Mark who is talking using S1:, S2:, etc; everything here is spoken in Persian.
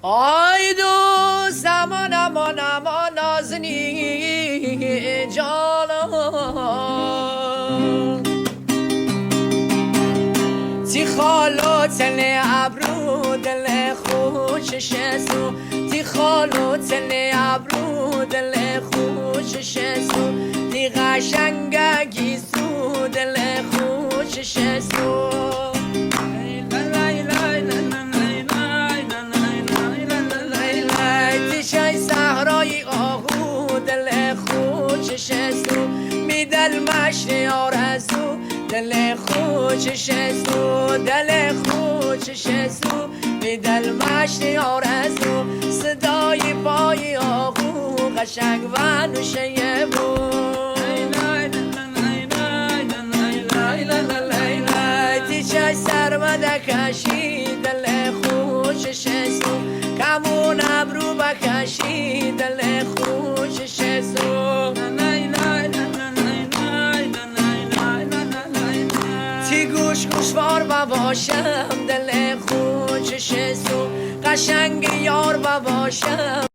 S1: آی دوست امان امان امان نازنین جانم تی خالو تل ابرو دل خوشش سو تی خالو تل ابرو دل خوشش سو تی قشنگی سو دل خوشش سو دل مشتی آرزو دل خوشش سو دل خوشش سو بی دل مشتی آرزو صدای پای آهو قشنگ و نوشه بود تی چای سرمده کشی دل خوشش سو کمون ابرو بکشی دل خوشش سو گوش گوشوار باشم دل خوشش سو قشنگ یار باشم